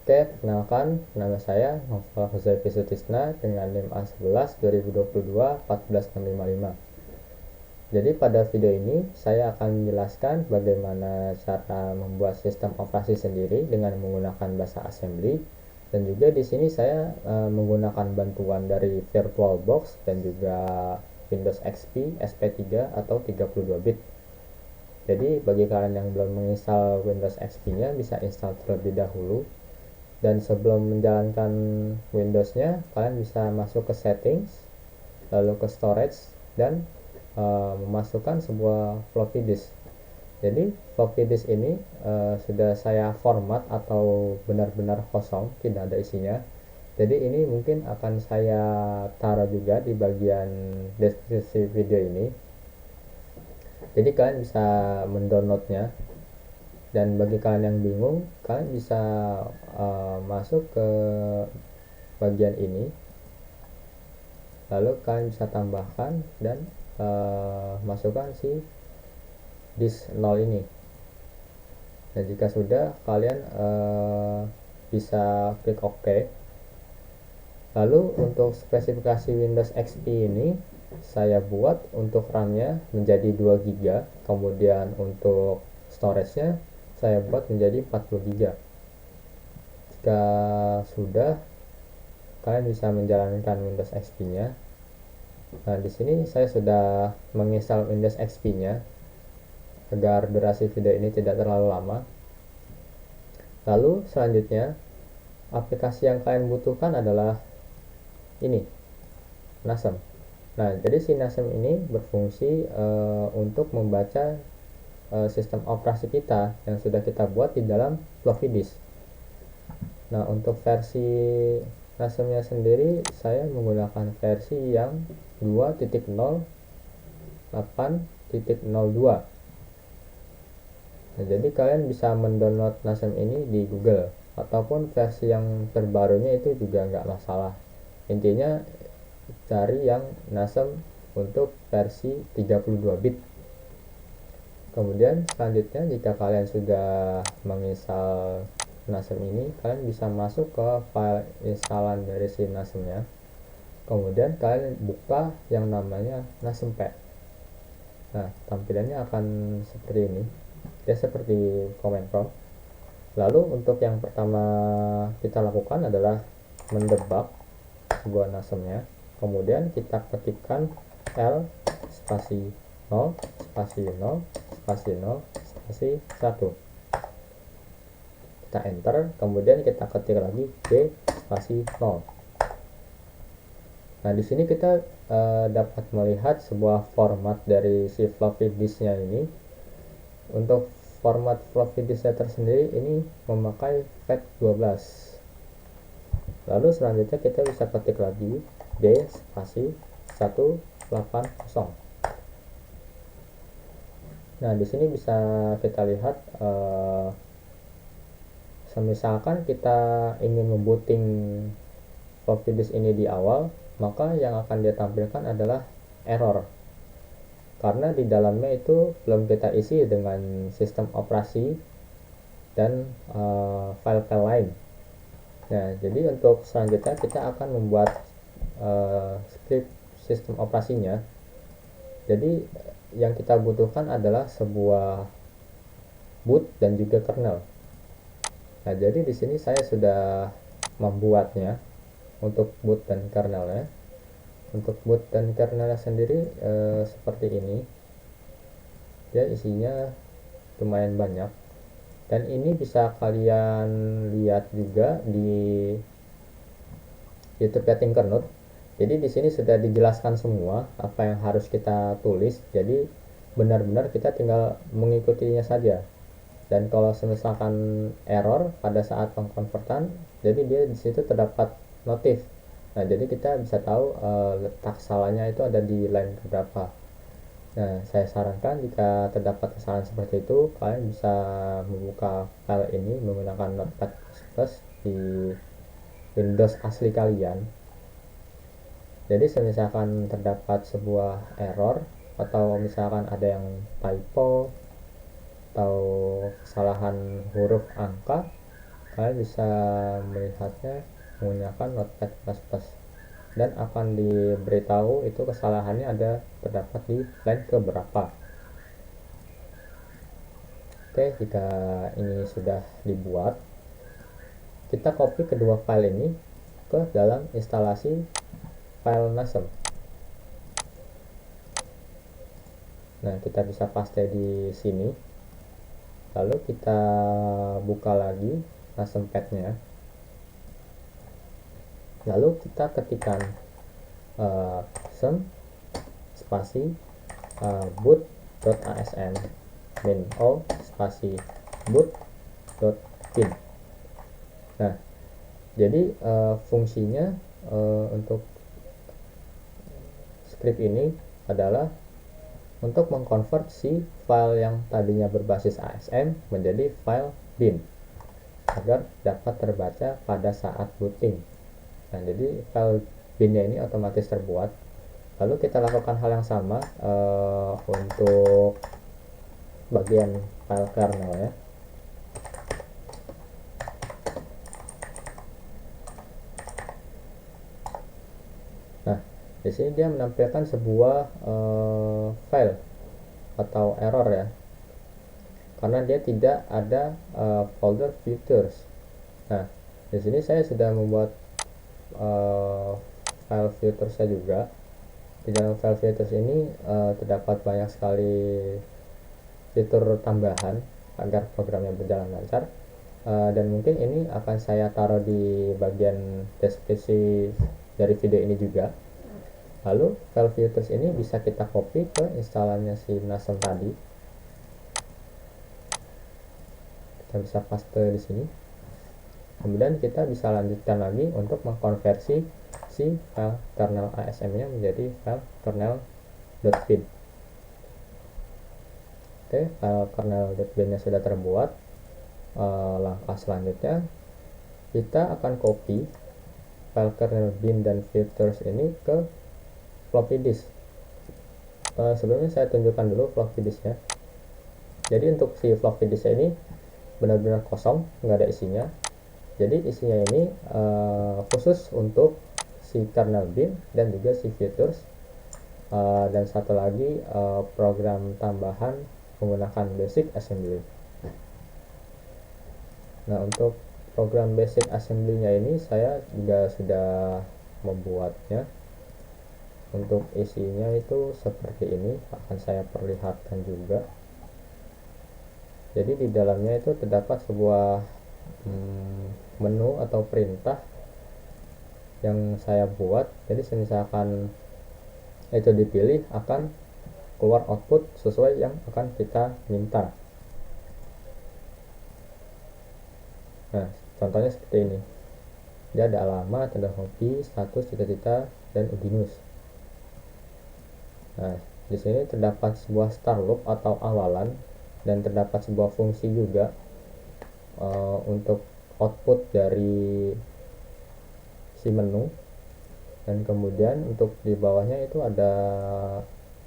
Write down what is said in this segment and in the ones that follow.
Oke, perkenalkan, nama saya Novel Huzaifi Sutisna dengan NIM A11 2022 14655. Jadi pada video ini saya akan menjelaskan bagaimana cara membuat sistem operasi sendiri dengan menggunakan bahasa assembly, dan juga di sini saya menggunakan bantuan dari VirtualBox dan juga Windows XP SP3 atau 32 bit. Jadi bagi kalian yang belum menginstal Windows XP-nya bisa install terlebih dahulu. Dan sebelum menjalankan Windows-nya, kalian bisa masuk ke settings, lalu ke storage, dan memasukkan sebuah floppy disk. Jadi floppy disk ini sudah saya format atau benar-benar kosong, tidak ada isinya. Jadi ini mungkin akan saya taruh juga di bagian deskripsi video ini. Jadi kalian bisa mendownloadnya. Dan bagi kalian yang bingung, kalian bisa masuk ke bagian ini, lalu kalian bisa tambahkan dan masukkan si disk 0 ini. Dan jika sudah, kalian bisa klik OK. Lalu untuk spesifikasi Windows XP ini saya buat untuk RAM-nya menjadi 2 GB, kemudian untuk storage-nya saya buat menjadi 40 GB. Jika sudah, kalian bisa menjalankan Windows XP-nya. Nah, di sini saya sudah menginstal Windows XP-nya agar durasi video ini tidak terlalu lama. Lalu selanjutnya, aplikasi yang kalian butuhkan adalah ini, NASM. Nah, jadi si NASM ini berfungsi untuk membaca sistem operasi kita yang sudah kita buat di dalam floppy disk. Nah, untuk versi NASM-nya sendiri saya menggunakan versi yang 2.08.02. Nah, jadi kalian bisa mendownload NASM ini di Google, ataupun versi yang terbarunya itu juga nggak masalah. Intinya cari yang NASM untuk versi 32 bit. Kemudian selanjutnya, jika kalian sudah menginstal NASM ini, kalian bisa masuk ke file instalan dari si NASM-nya. Kemudian kalian buka yang namanya NASMP. Nah, tampilannya akan seperti ini. Ya, seperti command prompt. Lalu untuk yang pertama kita lakukan adalah mendebug sebuah NASM-nya. Kemudian kita ketikkan L spasi 0 spasi 0 spasi 0 spasi 1. Kita enter, kemudian kita ketik lagi D spasi 0. Nah, di sini kita dapat melihat sebuah format dari si floppy disknya ini. Untuk format floppy disknya tersendiri ini memakai FAT12. Lalu selanjutnya kita bisa ketik lagi D spasi 180. Nah, di sini bisa kita lihat misalkan kita ingin membooting floppy disk ini di awal, maka yang akan dia tampilkan adalah error, karena di dalamnya itu belum kita isi dengan sistem operasi dan file-file lain. Nah, jadi untuk selanjutnya kita akan membuat script sistem operasinya. Jadi yang kita butuhkan adalah sebuah boot dan juga kernel. Nah, jadi di sini saya sudah membuatnya untuk boot dan kernelnya. Untuk boot dan kernelnya sendiri seperti ini. Ya, isinya lumayan banyak. Dan ini bisa kalian lihat juga di YouTube Tinkernote. Jadi di sini sudah dijelaskan semua apa yang harus kita tulis. Jadi benar-benar kita tinggal mengikutinya saja. Dan kalau misalkan error pada saat pengkonvertan, jadi dia di situ terdapat notif. Nah, jadi kita bisa tahu letak salahnya itu ada di line berapa. Nah, saya sarankan jika terdapat kesalahan seperti itu, kalian bisa membuka file ini menggunakan Notepad++ di Windows asli kalian. Jadi misalkan terdapat sebuah error, atau misalkan ada yang typo atau kesalahan huruf angka, kalian bisa melihatnya menggunakan Notepad++, dan akan diberitahu itu kesalahannya terdapat di line keberapa. Oke, jika ini sudah dibuat, kita copy kedua file ini ke dalam instalasi file NASM. Nah, kita bisa paste di sini. Lalu kita buka lagi NASM pad-nya. Lalu kita ketikkan sem spasi boot.asm min o spasi boot.bin. Nah, jadi fungsinya untuk script ini adalah untuk mengkonvert si file yang tadinya berbasis ASM menjadi file bin agar dapat terbaca pada saat booting. Nah, jadi file binnya ini otomatis terbuat. Lalu kita lakukan hal yang sama untuk bagian file kernel ya. Nah, di sini dia menampilkan sebuah file atau error ya, karena dia tidak ada folder filters. Nah, di sini saya sudah membuat file filtersnya juga. Di dalam file filters ini terdapat banyak sekali fitur tambahan agar programnya berjalan lancar, dan mungkin ini akan saya taruh di bagian deskripsi dari video ini juga. Lalu file filters ini bisa kita copy ke instalannya si NASM tadi. Kita bisa paste di sini. Kemudian kita bisa lanjutkan lagi untuk mengkonversi si file kernel ASM-nya menjadi file kernel.bin. Oke, file kernel.bin-nya sudah terbuat. Langkah selanjutnya kita akan copy file kernel bin dan filters ini ke floppy disk. Sebelumnya saya tunjukkan dulu floppy disknya. Jadi untuk si floppy disk ini benar-benar kosong, nggak ada isinya. Jadi isinya ini khusus untuk si kernel bin dan juga si filters, dan satu lagi program tambahan menggunakan basic assembly. Nah, untuk program basic assembly-nya ini saya juga sudah membuatnya. Untuk isinya itu seperti ini, akan saya perlihatkan juga. Jadi di dalamnya itu terdapat sebuah menu atau perintah yang saya buat. Jadi misalkan itu dipilih, akan keluar output sesuai yang akan kita minta. Nah, contohnya seperti ini. Dia ada alamat, ada hobi, status, cita-cita, dan udinus. Nah, di sini terdapat sebuah start loop atau awalan, dan terdapat sebuah fungsi juga untuk output dari si menu. Dan kemudian untuk di bawahnya itu ada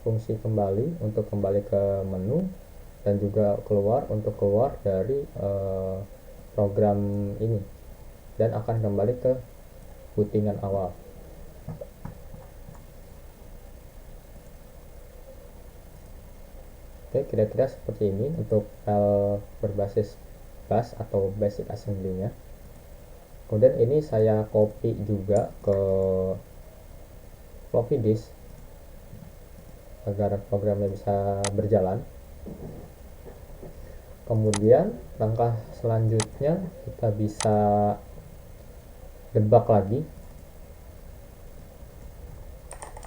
fungsi kembali untuk kembali ke menu, dan juga keluar untuk keluar dari program ini, dan akan kembali ke bootingan awal. Oke, kira-kira seperti ini untuk file berbasis bus atau basic assembly-nya. Kemudian ini saya copy juga ke floppy disk agar programnya bisa berjalan. Kemudian langkah selanjutnya kita bisa debug lagi.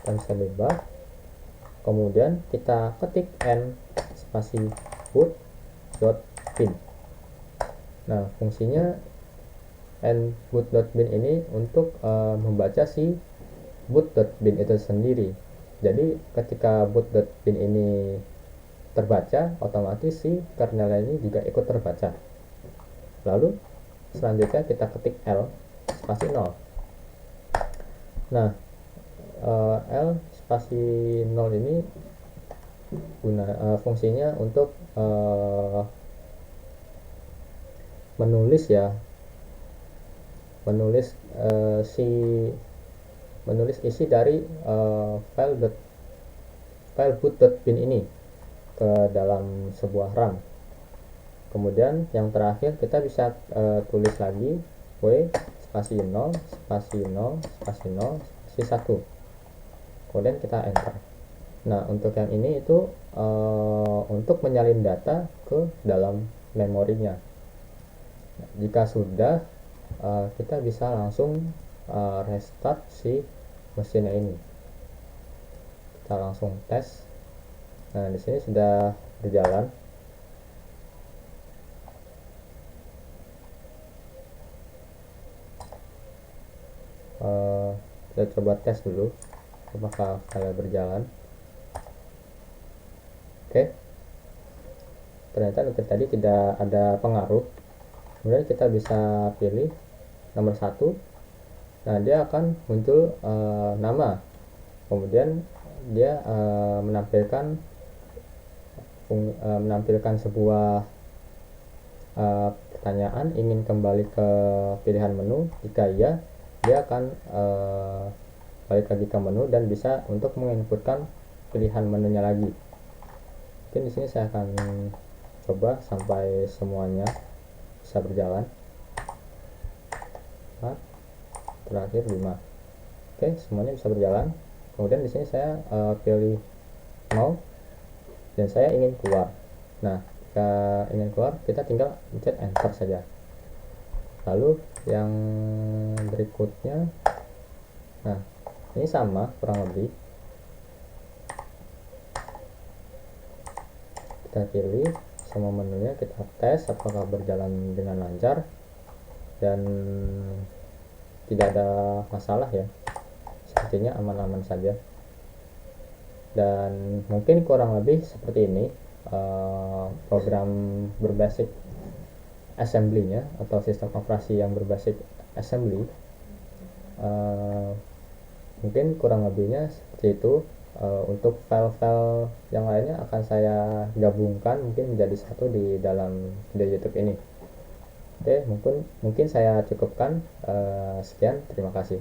Kita bisa debug. Kemudian kita ketik n spasi boot.bin. Nah, fungsinya n boot.bin ini untuk membaca si boot.bin itu sendiri. Jadi ketika boot.bin ini terbaca, otomatis si kernel ini juga ikut terbaca. Lalu selanjutnya kita ketik L spasi 0. Nah, L spasi 0 ini fungsinya untuk menulis ya menulis isi dari file boot.bin ini ke dalam sebuah RAM. Kemudian yang terakhir kita bisa tulis lagi w spasi 0 spasi 0 spasi 0 spasi 1, kemudian kita enter. Nah, untuk yang ini itu untuk menyalin data ke dalam memorinya. Nah, jika sudah, kita bisa langsung restart si mesinnya ini. Kita langsung tes. Nah, di sini sudah berjalan. Kita coba tes dulu apakah file berjalan. Oke, ternyata untuk tadi tidak ada pengaruh. Kemudian kita bisa pilih nomor 1. Nah, dia akan muncul nama, kemudian dia menampilkan sebuah pertanyaan, ingin kembali ke pilihan menu. Jika iya, dia akan balik lagi ke menu dan bisa untuk menginputkan pilihan menunya lagi. Mungkin di sini saya akan coba sampai semuanya bisa berjalan. 4, terakhir 5. Oke, semuanya bisa berjalan. Kemudian di sini saya pilih no dan saya ingin keluar. Nah, jika ingin keluar, kita tinggal pencet enter saja. Lalu yang berikutnya, nah ini sama kurang lebih. Kita pilih semua menunya, kita tes apakah berjalan dengan lancar dan tidak ada masalah ya, sepertinya aman-aman saja. Dan mungkin kurang lebih seperti ini program berbasis assembly-nya atau sistem operasi yang berbasis assembly. Mungkin kurang lebihnya seperti itu. Untuk file-file yang lainnya akan saya gabungkan mungkin menjadi satu di dalam video YouTube ini. Oke, mungkin saya cukupkan. Sekian, terima kasih.